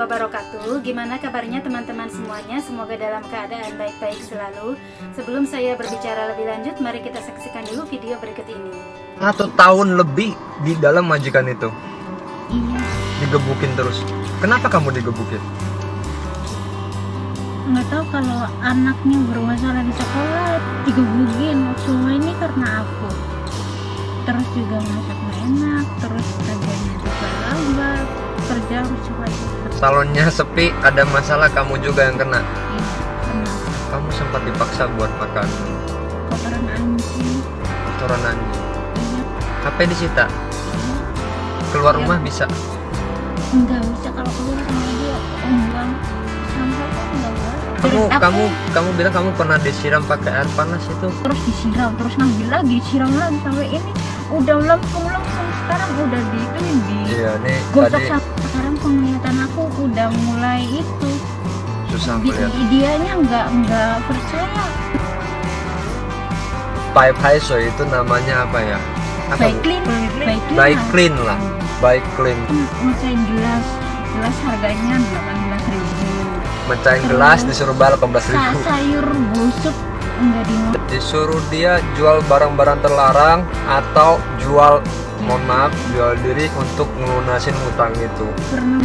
wabarakatuh. Gimana kabarnya teman-teman semuanya? Semoga dalam keadaan baik-baik selalu. Sebelum saya berbicara lebih lanjut, mari kita saksikan dulu video berikut ini. 1 tahun lebih di dalam majikan itu. Iya, Digebukin terus. Kenapa kamu digebukin? nggak tahu kalau anaknya bermasalah di sekolah digebukin. Semua ini karena aku. Terus juga masak nggak enak, terus kerjanya juga lambat, kerja harus cepat. Salonnya sepi, ada masalah, kamu juga yang kena. Iya, kena Kamu sempat dipaksa buat makan kotoran anjing. kotoran anjing. Iya, HP disita. iya. Keluar Iya. rumah bisa. Nggak bisa kalau keluar sama dia enggak. Sampai kok nggak boleh. Kamu bilang kamu pernah disiram pakai air panas itu. Terus disiram, terus ngambil lagi, siram lagi sampai ini udah lempeng sekarang udah di Iya nih gosok tadi sekarang penglihatan aku udah mulai itu. susah melihat. Dianya nggak percaya. Pipe Haiso itu namanya apa ya? Apa? Baik clean, Baik clean lah. Baik clean. Mecahin gelas harganya 18.000. Mecahin gelas disuruh bayar 18.000. Sayur busuk enggak Disuruh dia jual barang-barang terlarang atau jual, mohon maaf, jual diri untuk ngelunasin hutang itu. pernah.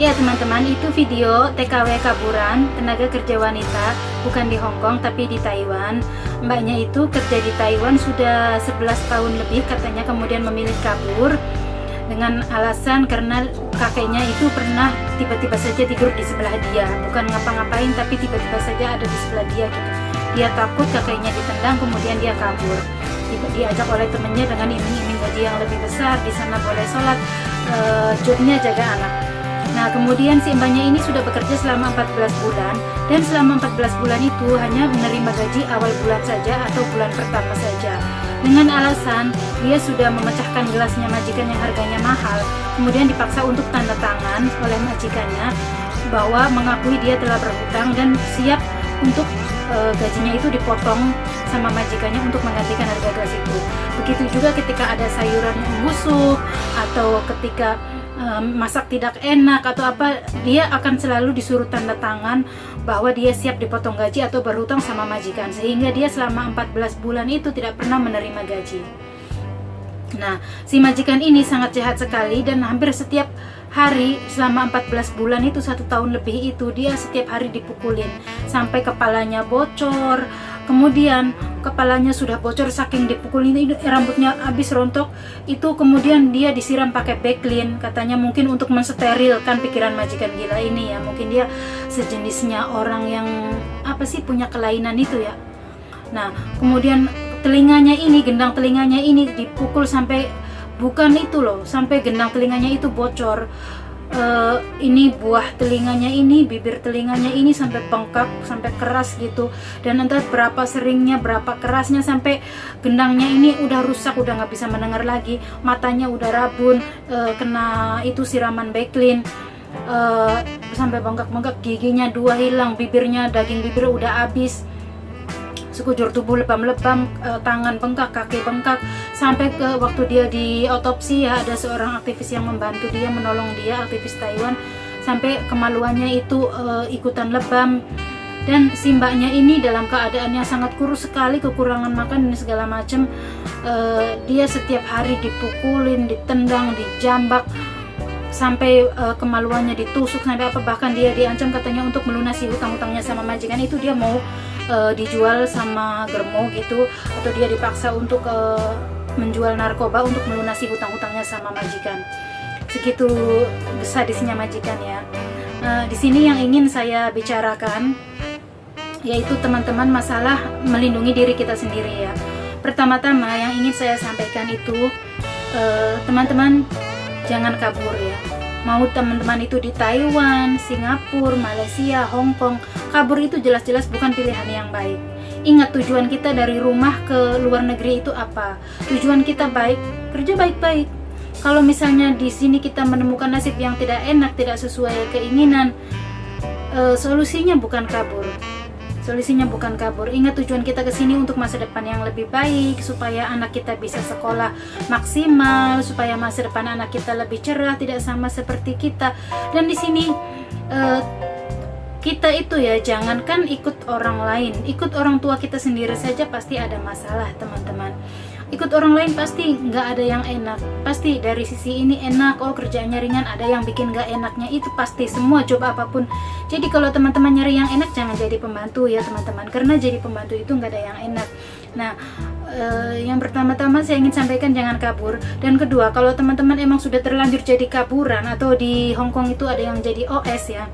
Ya teman-teman, itu video TKW kaburan tenaga kerja wanita, bukan di Hong Kong tapi di Taiwan. Mbaknya itu kerja di Taiwan sudah 11 tahun lebih katanya, kemudian memilih kabur dengan alasan karena kakeknya itu pernah tiba-tiba saja tidur di sebelah dia, bukan ngapa-ngapain tapi tiba-tiba saja ada di sebelah dia gitu. Dia takut kakeknya ditendang, kemudian dia kabur. Diajak oleh temennya dengan iming-iming gaji yang lebih besar, di sana boleh sholat, jobnya jaga anak. Nah kemudian si mbaknya ini sudah bekerja selama 14 bulan, dan selama 14 bulan itu hanya menerima gaji awal bulan saja atau bulan pertama saja, dengan alasan dia sudah memecahkan gelasnya majikan yang harganya mahal. Kemudian dipaksa untuk tanda tangan oleh majikannya bahwa mengakui dia telah berhutang dan siap untuk gajinya itu dipotong sama majikannya untuk menggantikan harga gelas itu. Begitu juga ketika ada sayuran yang busuk atau ketika masak tidak enak atau apa, dia akan selalu disuruh tanda tangan bahwa dia siap dipotong gaji atau berhutang sama majikan, sehingga dia selama 14 bulan itu tidak pernah menerima gaji. Nah, si majikan ini sangat jahat sekali, dan hampir setiap hari selama 14 bulan itu, 1 tahun lebih itu, dia setiap hari dipukulin sampai kepalanya bocor. Kemudian kepalanya sudah bocor saking dipukulin, rambutnya habis rontok itu, kemudian dia disiram pakai Backlin, katanya mungkin untuk mensterilkan pikiran majikan gila ini ya. Mungkin dia sejenisnya orang yang apa sih, punya kelainan itu ya. Nah kemudian telinganya ini, gendang telinganya ini dipukul sampai, bukan itu loh, sampai gendang telinganya itu bocor. Ini buah telinganya ini, bibir telinganya ini sampai bengkak, sampai keras gitu, dan entah berapa seringnya, berapa kerasnya, sampai gendangnya ini udah rusak, udah nggak bisa mendengar lagi, matanya udah rabun, kena itu siraman Backlin, sampai bengkak-bengkak, giginya 2 hilang, bibirnya, daging bibir udah habis, sekujur tubuh lebam-lebam, tangan bengkak, kaki bengkak, sampai ke waktu dia di otopsi ya, ada seorang aktivis yang membantu dia, menolong dia, aktivis Taiwan, sampai kemaluannya itu ikutan lebam. Dan si mbaknya ini dalam keadaan yang sangat kurus sekali, kekurangan makan dan segala macam. Dia setiap hari dipukulin, ditendang, dijambak, sampai kemaluannya ditusuk, sampai apa, bahkan dia diancam katanya untuk melunasi hutang-hutangnya sama majikan itu, dia mau dijual sama germo gitu, atau dia dipaksa untuk menjual narkoba untuk melunasi hutang-hutangnya sama majikan. Segitu sadisnya majikan ya. Di sini yang ingin saya bicarakan yaitu teman-teman, masalah melindungi diri kita sendiri ya. Pertama-tama yang ingin saya sampaikan itu, teman-teman jangan kabur ya. Mau teman-teman itu di Taiwan, Singapura, Malaysia, Hong Kong, kabur itu jelas-jelas bukan pilihan yang baik. Ingat, tujuan kita dari rumah ke luar negeri itu apa? Tujuan kita baik, kerja baik-baik. Kalau misalnya di sini kita menemukan nasib yang tidak enak, tidak sesuai keinginan, solusinya bukan kabur. Solusinya bukan kabur. Ingat, tujuan kita ke sini untuk masa depan yang lebih baik, supaya anak kita bisa sekolah maksimal, supaya masa depan anak kita lebih cerah, tidak sama seperti kita. Dan di sini kita itu ya, jangankan ikut orang lain, ikut orang tua kita sendiri saja pasti ada masalah, teman-teman. Ikut orang lain pasti nggak ada yang enak, pasti dari sisi ini enak, oh kerjaannya ringan, ada yang bikin nggak enaknya, itu pasti semua job apapun. Jadi kalau teman-teman nyari yang enak, jangan jadi pembantu ya teman-teman, karena jadi pembantu itu nggak ada yang enak. Nah, yang pertama-tama saya ingin sampaikan, jangan kabur. Dan kedua, kalau teman-teman emang sudah terlanjur jadi kaburan, atau di Hong Kong itu ada yang jadi OS ya,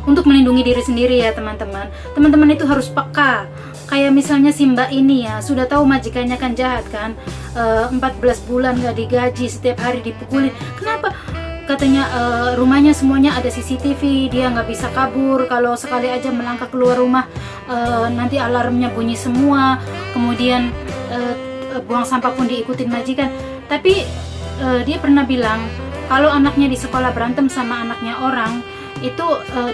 untuk melindungi diri sendiri ya teman-teman. Teman-teman itu harus peka. Kayak misalnya si mbak ini ya, sudah tahu majikannya kan jahat kan, 14 bulan gak digaji, setiap hari dipukulin. Kenapa? Katanya rumahnya semuanya ada CCTV, dia nggak bisa kabur. Kalau sekali aja melangkah keluar rumah, nanti alarmnya bunyi semua. Kemudian buang sampah pun diikutin majikan. Tapi dia pernah bilang, kalau anaknya di sekolah berantem sama anaknya orang, itu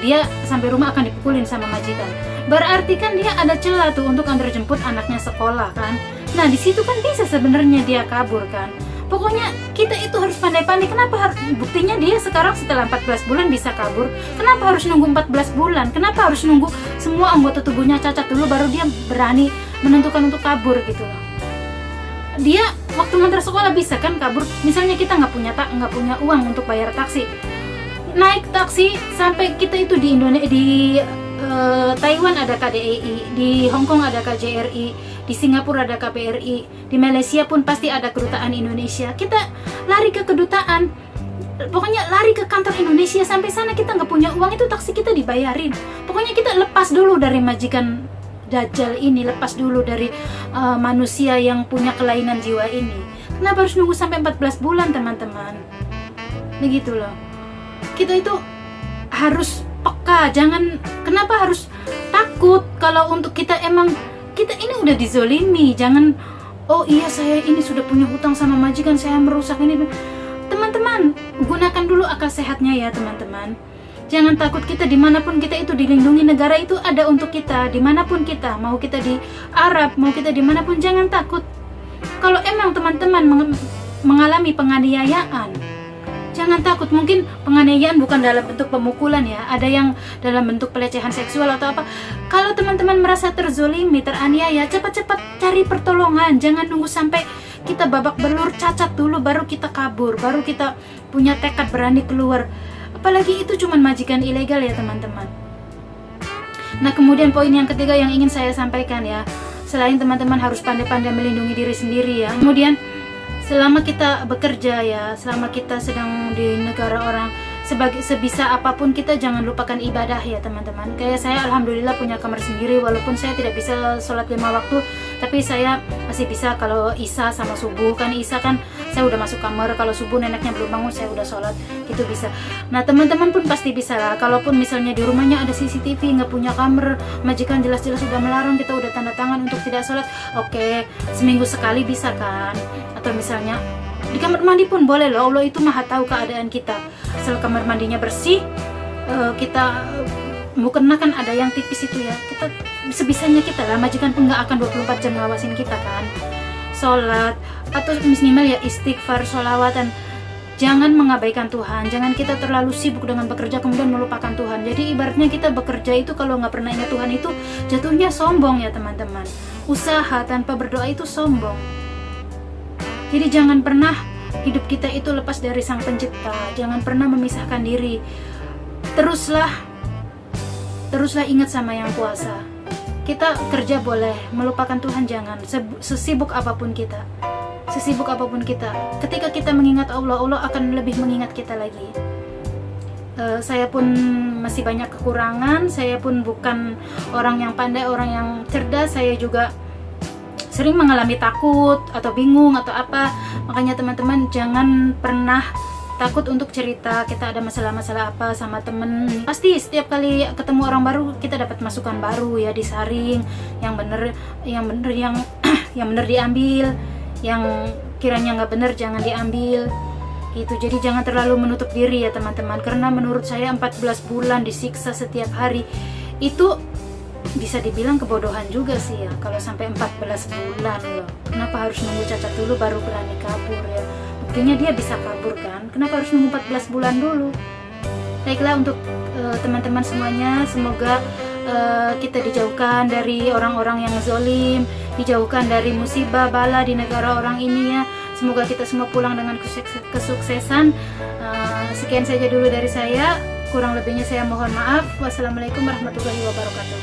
dia sampai rumah akan dipukulin sama majikan. Berarti kan dia ada celah tuh untuk antar jemput anaknya sekolah kan. Nah di situ kan bisa sebenarnya dia kabur kan. Pokoknya kita itu harus pandai-pandai. Kenapa buktinya dia sekarang setelah 14 bulan bisa kabur? Kenapa harus nunggu 14 bulan? Kenapa harus nunggu semua anggota tubuhnya cacat dulu baru dia berani menentukan untuk kabur gitu loh? Dia waktu ngantar sekolah bisa kan kabur. Misalnya kita nggak punya uang untuk bayar taksi, naik taksi sampai kita itu di Indonesia, di Taiwan ada KDII, di Hong Kong ada KJRI, di Singapura ada KBRI, di Malaysia pun pasti ada kedutaan Indonesia. Kita lari ke kedutaan, pokoknya lari ke kantor Indonesia. Sampai sana kita nggak punya uang, itu taksi kita dibayarin. Pokoknya kita lepas dulu dari majikan Dajjal ini, lepas dulu dari manusia yang punya kelainan jiwa ini. Kenapa harus nunggu sampai 14 bulan teman-teman? Begitu loh. Kita itu harus peka, kenapa harus takut kalau untuk kita emang kita ini udah dizolimi. Jangan, oh iya saya ini sudah punya hutang sama majikan, saya merusak ini. Teman-teman, gunakan dulu akal sehatnya ya teman-teman. Jangan takut, kita dimanapun kita itu dilindungi, negara itu ada untuk kita, dimanapun kita, mau kita di Arab, mau kita dimanapun, jangan takut. Kalau emang teman-teman mengalami penganiayaan, jangan takut. Mungkin penganiayaan bukan dalam bentuk pemukulan ya, ada yang dalam bentuk pelecehan seksual atau apa. Kalau teman-teman merasa terzolimi, teraniaya, cepat-cepat cari pertolongan. Jangan nunggu sampai kita babak belur, cacat dulu baru kita kabur, baru kita punya tekad berani keluar. Apalagi itu cuma majikan ilegal ya teman-teman. Nah kemudian poin yang ketiga yang ingin saya sampaikan ya, selain teman-teman harus pandai-pandai melindungi diri sendiri ya, kemudian selama kita bekerja ya, selama kita sedang di negara orang, sebisa apapun kita jangan lupakan ibadah ya teman-teman. Kayak saya alhamdulillah punya kamar sendiri, walaupun saya tidak bisa sholat 5 waktu, tapi saya masih bisa kalau isya sama subuh. Kan isya kan saya udah masuk kamar, kalau subuh neneknya belum bangun saya udah sholat, gitu bisa. Nah teman-teman pun pasti bisa lah. Kalaupun misalnya di rumahnya ada CCTV, nggak punya kamar, majikan jelas-jelas sudah melarang, kita udah tanda tangan untuk tidak sholat, oke, seminggu sekali bisa kan. Atau misalnya di kamar mandi pun boleh loh, Allah itu maha tahu keadaan kita. Asal kamar mandinya bersih, kita mukena kan ada yang tipis itu ya, kita sebisanya kita lah, majikan pun nggak akan 24 jam ngawasin kita kan. Sholat atau minimal ya istighfar, sholawatan. Jangan mengabaikan Tuhan, jangan kita terlalu sibuk dengan bekerja kemudian melupakan Tuhan. Jadi ibaratnya kita bekerja itu kalau nggak pernah ingat Tuhan itu jatuhnya sombong ya teman-teman. Usaha tanpa berdoa itu sombong. Jadi jangan pernah hidup kita itu lepas dari Sang Pencipta, jangan pernah memisahkan diri. Teruslah ingat sama Yang Kuasa. Kita kerja boleh, melupakan Tuhan jangan. Sesibuk apapun kita, ketika kita mengingat Allah, Allah akan lebih mengingat kita lagi. Saya pun masih banyak kekurangan, saya pun bukan orang yang pandai, orang yang cerdas, saya juga sering mengalami takut atau bingung atau apa. Makanya teman-teman jangan pernah takut untuk cerita kita ada masalah-masalah apa sama temen. Pasti setiap kali ketemu orang baru kita dapat masukan baru ya, disaring yang bener diambil, yang kiranya nggak bener jangan diambil gitu. Jadi jangan terlalu menutup diri ya teman-teman, karena menurut saya 14 bulan disiksa setiap hari itu bisa dibilang kebodohan juga sih ya, kalau sampai 14 bulan loh. Kenapa harus nunggu cacat dulu baru berani kabur ya? Buktinya dia bisa kabur kan, kenapa harus nunggu 14 bulan dulu? Baiklah, untuk teman-teman semuanya, semoga kita dijauhkan dari orang-orang yang zolim, dijauhkan dari musibah bala di negara orang ini ya. Semoga kita semua pulang dengan kesuksesan. Sekian saja dulu dari saya, kurang lebihnya saya mohon maaf. Wassalamualaikum warahmatullahi wabarakatuh.